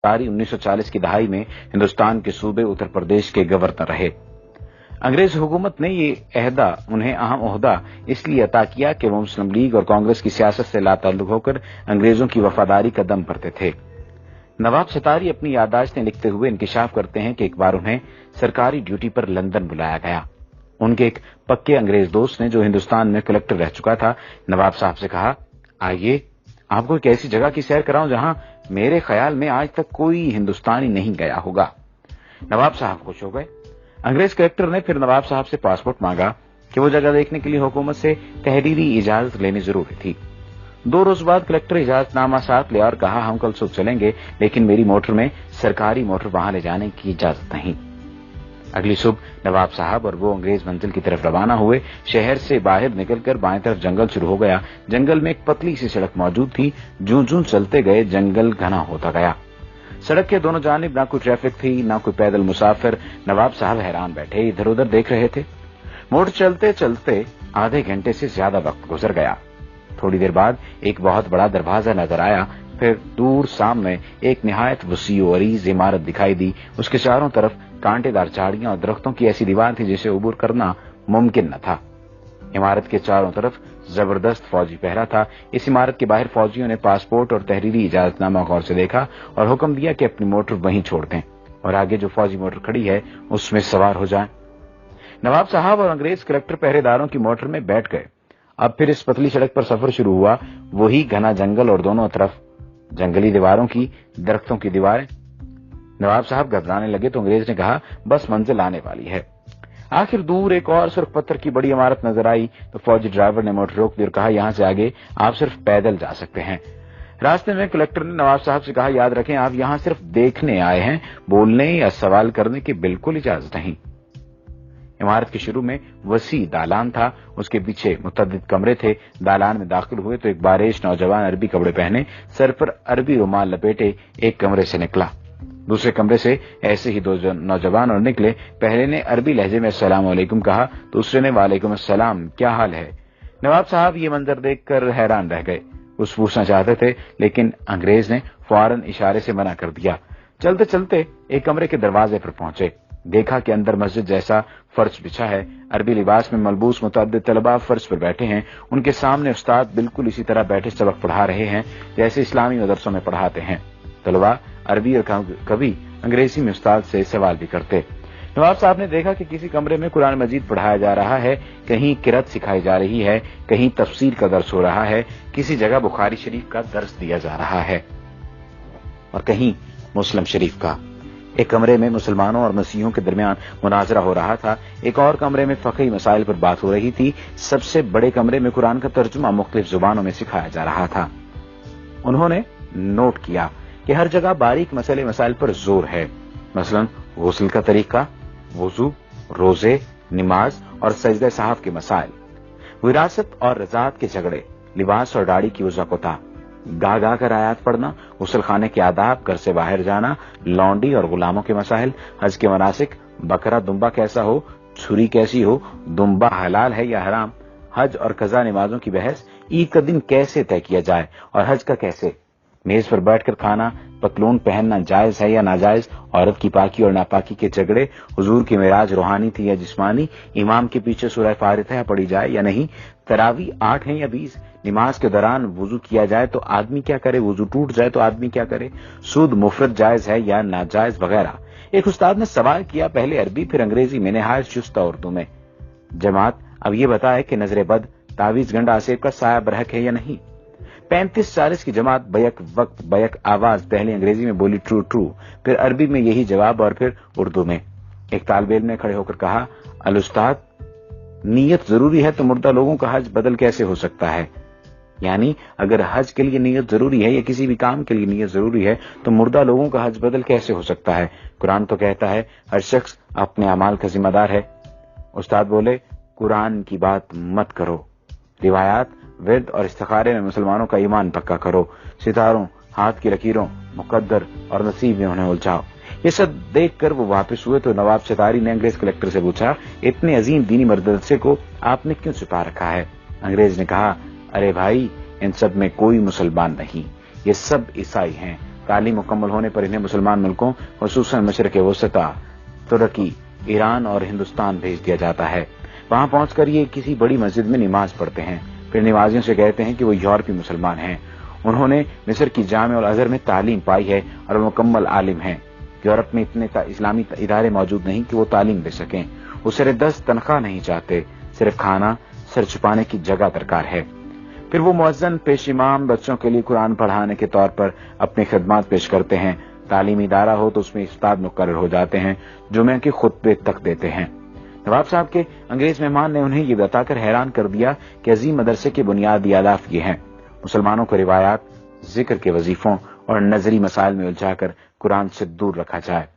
1940 की दहाई में हिंदुस्तान के सूबे उत्तर प्रदेश के गवर्नर रहे। अंग्रेज हुकूमत ने ये उन्हें अहम ओहदा इसलिए अता किया कि वो मुस्लिम लीग और कांग्रेस की सियासत से लाताल्लुक होकर अंग्रेजों की वफादारी का दम भरते थे। नवाब सतारी अपनी याददाश्तें लिखते हुए इंकिशाफ करते हैं कि एक बार उन्हें सरकारी ड्यूटी पर लंदन बुलाया गया। उनके एक पक्के अंग्रेज दोस्त ने, जो हिंदुस्तान में कलेक्टर रह चुका था, नवाब साहब से कहा, आइए आपको एक ऐसी जगह की सैर कराऊं जहां मेरे ख्याल में आज तक कोई हिंदुस्तानी नहीं गया होगा। नवाब साहब खुश हो गए। अंग्रेज कलेक्टर ने फिर नवाब साहब से पासपोर्ट मांगा कि वो जगह देखने के लिए हुकूमत से तहरीरी इजाजत लेनी जरूरी थी। 2 रोज बाद कलेक्टर इजाजतनामा साथ ले और कहा, हम कल सुबह चलेंगे, लेकिन मेरी मोटर में सरकारी मोटर वहां ले जाने की इजाजत नहीं। अगली सुबह नवाब साहब और वो अंग्रेज मंजिल की तरफ रवाना हुए। शहर से बाहर निकलकर बाएं तरफ जंगल शुरू हो गया। जंगल में एक पतली सी सड़क मौजूद थी। जूं जूं चलते गए जंगल घना होता गया। सड़क के दोनों जानिब ना कोई ट्रैफिक थी, ना कोई पैदल मुसाफिर। नवाब साहब हैरान बैठे इधर उधर देख रहे थे। मोटर चलते चलते आधे घंटे से ज्यादा वक्त गुजर गया। थोड़ी देर बाद एक बहुत बड़ा दरवाजा नजर आया। फिर दूर सामने एक निहायत वसी और अरीज इमारत दिखाई दी। उसके चारों तरफ कांटेदार झाड़ियां और दरख्तों की ऐसी दीवार थी जिसे उबूर करना मुमकिन न था। इमारत के चारों तरफ जबरदस्त फौजी पहरा था। इस इमारत के बाहर फौजियों ने पासपोर्ट और तहरीरी इजाजतनामा गौर से देखा और हुक्म दिया कि अपनी मोटर वहीं छोड़ दें और आगे जो फौजी मोटर खड़ी है उसमें सवार हो जाएं। नवाब साहब और अंग्रेज कलेक्टर पहरेदारों की मोटर में बैठ गए। अब फिर इस पतली सड़क पर सफर शुरू हुआ। वही घना जंगल और दोनों तरफ जंगली दीवारों की, दरख्तों की दीवारें। नवाब साहब घबराने लगे तो अंग्रेज ने कहा, बस मंजिल आने वाली है। आखिर दूर एक और सिर्फ पत्थर की बड़ी इमारत नजर आई तो फौजी ड्राइवर ने मोटर रोक दी और कहा, यहां से आगे आप सिर्फ पैदल जा सकते हैं। रास्ते में कलेक्टर ने नवाब साहब से कहा, याद रखें आप यहां सिर्फ देखने आए हैं, बोलने या सवाल करने की बिल्कुल इजाजत नहीं। इमारत के शुरू में वसी दालान था। उसके पीछे मुतअद्दिद कमरे थे। दालान में दाखिल हुए तो एक बारिश नौजवान अरबी कपड़े पहने, सर पर अरबी रुमाल लपेटे एक कमरे से निकला। दूसरे कमरे से ऐसे ही 2 नौजवान और निकले। पहले ने अरबी लहजे में अस्सलाम वालेकुम कहा, दूसरे ने वालेकुम अस्सलाम, क्या हाल है। नवाब साहब ये मंजर देखकर हैरान रह गए। कुछ पूछना चाहते थे लेकिन अंग्रेज ने फौरन इशारे से मना कर दिया। चलते चलते एक कमरे के दरवाजे पर पहुंचे। देखा कि अंदर मस्जिद जैसा फर्श बिछा है। अरबी लिबास में मलबूस मुतअद्दिद तलबा फर्श पर बैठे हैं। उनके सामने उस्ताद बिल्कुल इसी तरह बैठे सबक पढ़ा रहे हैं जैसे इस्लामी मदरसों में पढ़ाते हैं। तलबा अरबी और कभी अंग्रेजी में उस्ताद से सवाल भी करते। नवाब साहब ने देखा कि किसी कमरे में कुरान मजीद पढ़ाया जा रहा है, कहीं किरत सिखाई जा रही है, कहीं तफसीर का दर्स हो रहा है, किसी जगह बुखारी शरीफ का दर्स दिया जा रहा है और कहीं मुस्लिम शरीफ का। एक कमरे में मुसलमानों और मसीहों के दरमियान मुनाजरा हो रहा था। एक और कमरे में फ़क़ही मसाइल पर बात हो रही थी। सबसे बड़े कमरे में कुरान का तर्जुमा मुख्तलिफ जुबानों में सिखाया जा रहा था। उन्होंने नोट किया कि हर जगह बारीक मसले मसाइल पर जोर है, मसलन गुस्ल का तरीका, वुजू, रोजे, नमाज और सजदे साहब के मसाइल, विरासत और रज़ात के झगड़े, लिबास और दाढ़ी की वज़ाक़ता, गा गा कर आयात पढ़ना, गुस्ल खाने के आदाब, घर से बाहर जाना, लौंडी और गुलामों के मसाइल, हज के मनासिक, बकरा दुम्बा कैसा हो, छुरी कैसी हो, दुम्बा हलाल है या हराम, हज और कज़ा नमाजों की बहस, ईद का दिन कैसे तय किया जाए और हज का कैसे, मेज पर बैठकर खाना, पतलून पहनना जायज है या नाजायज, औरत की पाकी और नापाकी के झगड़े, हुजूर की मेराज रूहानी थी या जिस्मानी, इमाम के पीछे सूरह फातिहा पढ़ी जाए या नहीं, तरावी 8 है या 20, नमाज के दौरान वुजू किया जाए तो आदमी क्या करे, वुजू टूट जाए तो आदमी क्या करे, सूद मुफरत जायज है या नाजायज वगैरह। एक उस्ताद ने सवाल किया, पहले अरबी फिर अंग्रेजी में निहायत चुस्ता उर्दू में, जमात अब ये बताए कि नजर बद, तावीज गंडा आसेब का साया बरहक है या नहीं। 35-40 की जमात बैक वक्त बैक आवाज पहले अंग्रेजी में बोली ट्रू ट्रू, फिर अरबी में यही जवाब और फिर उर्दू में। एक तालिब इल्म ने खड़े होकर कहा, अल उस्ताद, नीयत जरूरी है तो मुर्दा लोगों का हज बदल कैसे हो सकता है। यानी अगर हज के लिए नीयत जरूरी है या किसी भी काम के लिए नीयत जरूरी है तो मुर्दा लोगों का हज बदल कैसे हो सकता है। कुरान तो कहता है हर शख्स अपने अमाल का जिम्मेदार है। उस्ताद बोले, कुरान की बात मत करो, रिवायात, विरद और इस्तिखारे में मुसलमानों का ईमान पक्का करो, सितारों, हाथ की लकीरों, मुकद्दर और नसीब में उन्हें उलझाओ। ये सब देखकर वो वापस हुए तो नवाब सतारी ने अंग्रेज कलेक्टर से पूछा, इतने अजीम दीनी मदरसे को आपने क्यों छुपा रखा है। अंग्रेज ने कहा, अरे भाई, इन सब में कोई मुसलमान नहीं, ये सब ईसाई हैं। तालीम मुकम्मल होने पर इन्हें मुसलमान मुल्कों खुसूसन मशरिक़ वसता, तुर्की, ईरान और हिंदुस्तान भेज दिया जाता है। वहां पहुंचकर ये किसी बड़ी मस्जिद में नमाज पढ़ते हैं, फिर नमाजियों से कहते हैं कि वो यूरोपीय मुसलमान हैं। उन्होंने मिस्र की जामे और अजहर में तालीम पाई है और मुकम्मल आलिम हैं। यूरोप में इतने इस्लामी इदारे मौजूद नहीं कि वो तालीम दे सकें। वो सिर्फ 10 तनख्वाह नहीं चाहते, सिर्फ खाना, सर छुपाने की जगह दरकार है। फिर वो मुअज्जिन पेश इमाम बच्चों के लिए कुरान पढ़ाने के तौर पर अपनी खिदमत पेश करते हैं। तालीमी इदारा हो तो उसमें उस्ताद मुकर्रर हो जाते हैं, जुमे के खुतबे तक देते हैं। नवाब साहब के अंग्रेज मेहमान ने उन्हें ये बताकर हैरान कर दिया कि अजीम मदरसे के बुनियादी अहदाफ ये हैं: मुसलमानों को रिवायात, जिक्र के वजीफों और नजरी मसाइल में उलझाकर कुरान से दूर रखा जाए।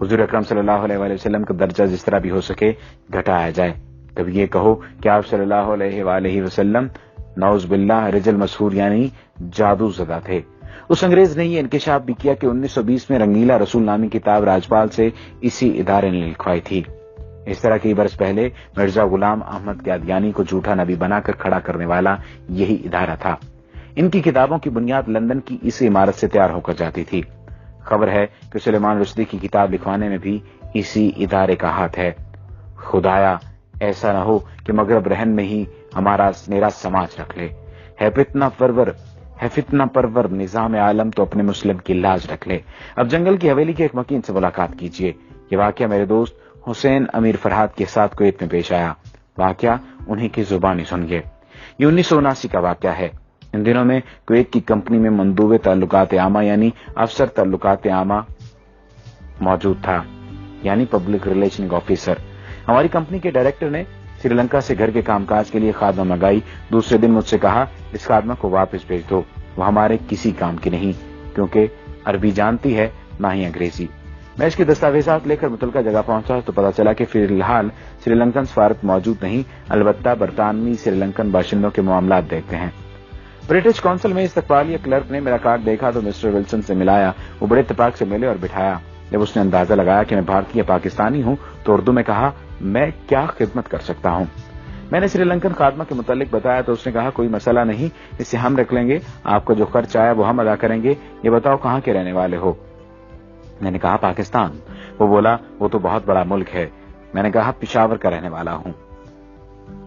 हुजूर अकरम सल्लल्लाहु अलैहि वसल्लम का दर्जा जिस तरह भी हो सके घटाया जाए। कभी ये कहो कि आप सल्लल्लाहु अलैहि वसल्लम नौज बिल्लाह रिजल मशहूर यानी जादू ज़दा थे। उस अंग्रेज ने ये इंकिशाफ भी किया कि 1920 में रंगीला रसूल नामी किताब राजपाल से इसी इदारे ने लिखवाई थी। इस तरह कई बरस पहले मिर्जा गुलाम अहमद कादियानी को झूठा नबी बनाकर खड़ा करने वाला यही इदारा था। इनकी किताबों की बुनियाद लंदन की इस इमारत से तैयार होकर जाती थी। खबर है कि सुलेमान रुश्दी की किताब लिखवाने में भी इसी इदारे का हाथ है। खुदाया ऐसा न हो कि मगरब रहन में ही हमारा मेरा समाज रख ले। है फितना परवर निजाम आलम तो अपने मुस्लिम की लाज रख ले। अब जंगल की हवेली के एक मकीन से मुलाकात कीजिए। ये वाकया मेरे दोस्त हुसैन अमीर फरहाद के साथ कुवैत में पेश आया। वाकया उन्हीं की जुबानी सुनिए। ये 1979 का वाकया है। इन दिनों में कुवैत की कंपनी में मंदूबे ताल्लुकात आमा यानी अफसर ताल्लुकात आमा मौजूद था, यानी पब्लिक रिलेशनिंग ऑफिसर। हमारी कंपनी के डायरेक्टर ने श्रीलंका से घर के कामकाज के लिए खादमा मंगाई। दूसरे दिन मुझसे कहा, इस खादमा को वापस भेज दो, वो हमारे किसी काम की नहीं, क्योंकि अरबी जानती है ना ही अंग्रेजी। मैं इसके दस्तावेजात लेकर मुतलका जगह पहुंचा तो पता चला कि फिलहाल श्रीलंकन सफारत मौजूद नहीं, अलबत्ता बरतानवी श्रीलंकन बाशिंदों के मामलात देखते हैं। ब्रिटिश कौंसिल में इस्तकबालिया क्लर्क ने मेरा कार्ड देखा तो मिस्टर विल्सन से मिलाया। वो बड़े इत्तेफाक से मिले और बिठाया। जब उसने अंदाजा लगाया कि मैं भारतीय पाकिस्तानी हूं तो उर्दू में कहा, मैं क्या खिदमत कर सकता हूं। मैंने श्रीलंकन खादमा के मुतालिक बताया तो उसने कहा, कोई मसला नहीं, इसे हम रख लेंगे, आपका जो खर्च आया वो हम अदा करेंगे। ये बताओ कहां के रहने वाले हो। मैंने कहा, पाकिस्तान। वो बोला, वो तो बहुत बड़ा मुल्क है। मैंने कहा, पिशावर का रहने वाला हूं।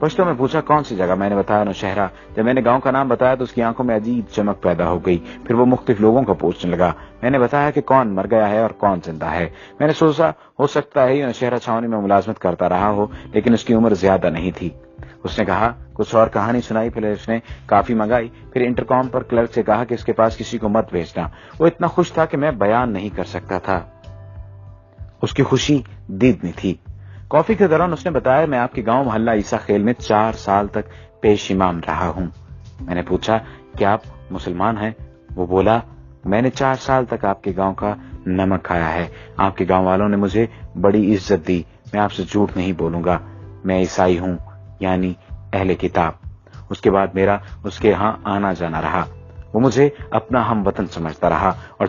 पश्तो में पूछा, कौन सी जगह। मैंने बताया, नौशहरा। जब मैंने गांव का नाम बताया तो उसकी आंखों में अजीब चमक पैदा हो गई। फिर वो मुख्तलिफ लोगों को पूछने लगा। मैंने बताया कि कौन मर गया है और कौन जिंदा है। मैंने सोचा हो सकता है नौशहरा छावनी में मुलाजमत करता रहा हो, लेकिन उसकी उम्र ज्यादा नहीं थी। उसने कहा, कुछ और कहानी सुनाई। फिर उसने काफी मंगाई। फिर इंटरकॉम पर क्लर्क से कहा कि इसके पास किसी को मत भेजना। वो इतना खुश था कि मैं बयान नहीं कर सकता था। उसकी खुशी दीदनी थी। कॉफी के दौरान उसने बताया, मैं आपके गांव मोहल्ला ईसा खेल में 4 साल तक पेश इमाम रहा हूं। मैंने पूछा, क्या आप मुसलमान हैं? वो बोला, मैंने 4 साल तक आपके गांव का नमक खाया है। आपके गांव वालों ने मुझे बड़ी इज्जत दी। मैं आपसे झूठ नहीं बोलूंगा, मैं ईसाई हूं, यानी अहले किताब। उसके बाद मेरा उसके यहां आना जाना रहा। वो मुझे अपना हम वतन समझता रहा और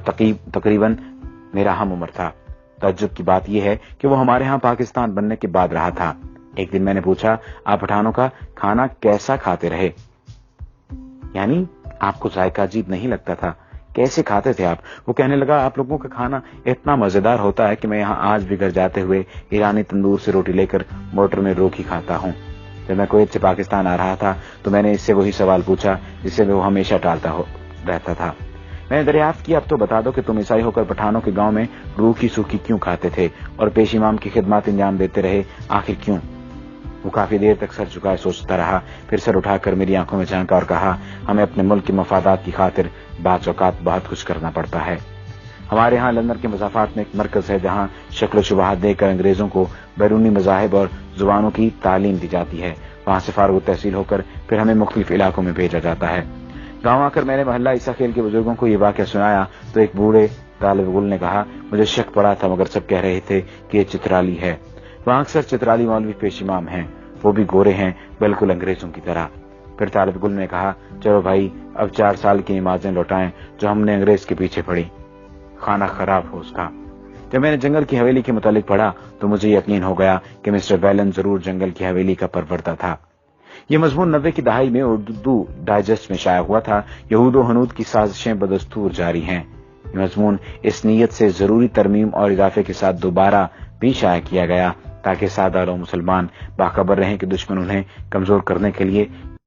तकरीबन मेरा हम उम्र था। ताज्जुब की बात यह है कि वो हमारे यहाँ पाकिस्तान बनने के बाद रहा था। एक दिन मैंने पूछा, आप पठानों का खाना कैसा खाते रहे, यानी आपको जायका अजीब नहीं लगता था, कैसे खाते थे आप? वो कहने लगा, आप लोगों का खाना इतना मजेदार होता है कि मैं यहाँ आज भी घर जाते हुए ईरानी तंदूर से रोटी लेकर मोटर में रोक ही खाता हूँ। जब मैं कुवैत से पाकिस्तान आ रहा था तो मैंने इससे वही सवाल पूछा जिसे वो हमेशा टालता रहता था। मैंने दरियाफ्त किया, अब तो बता दो कि तुम ईसाई होकर पठानों के गांव में रूखी सूखी क्यों खाते थे और पेश इमाम की खिदमत अंजाम देते रहे, आखिर क्यों? वो काफी देर तक सर झुकाए सोचता रहा। फिर सर उठाकर मेरी आंखों में झांका और कहा, हमें अपने मुल्क के मफादात की खातिर बात औकात बहुत कुछ करना पड़ता है। हमारे यहाँ लंदन के मज़ाफ़ात में एक मरकज है जहाँ शक्ल शुबहात देकर अंग्रेजों को बैरूनी मज़ाहिब और जुबानों की तालीम दी जाती है। वहां से फारुग तहसील होकर फिर हमें मुख्तलिफ इलाकों में भेजा जाता है। गांव आकर मैंने मोहल्ला ईसा खेल के बुजुर्गों को ये वाक़या सुनाया तो एक बूढ़े तालिब गुल ने कहा, मुझे शक पड़ा था मगर सब कह रहे थे कि ये चित्राली है। वहां अक्सर चित्राली मौलवी पेश इमाम हैं, वो भी गोरे हैं, बिल्कुल अंग्रेजों की तरह। फिर तालिब गुल ने कहा, चलो भाई अब 4 साल की नमाजें लौटाएं जो हमने अंग्रेज के पीछे पढ़ी, खाना खराब हो उसका। जब मैंने जंगल की हवेली के मुतालिक पढ़ा तो मुझे यकीन हो गया कि मिस्टर बैलन जरूर जंगल की हवेली का परवरदा था। ये मजमून 90 की दहाई में उर्दू डाइजेस्ट में शाया हुआ था। यहूद व हनूद की साजिशें बदस्तूर जारी हैं। یہ مضمون اس نیت سے ضروری ترمیم اور اضافے کے ساتھ دوبارہ بھی شائع کیا گیا تاکہ سادہ لوگ مسلمان باخبر رہیں کہ دشمن انہیں کمزور کرنے کے لیے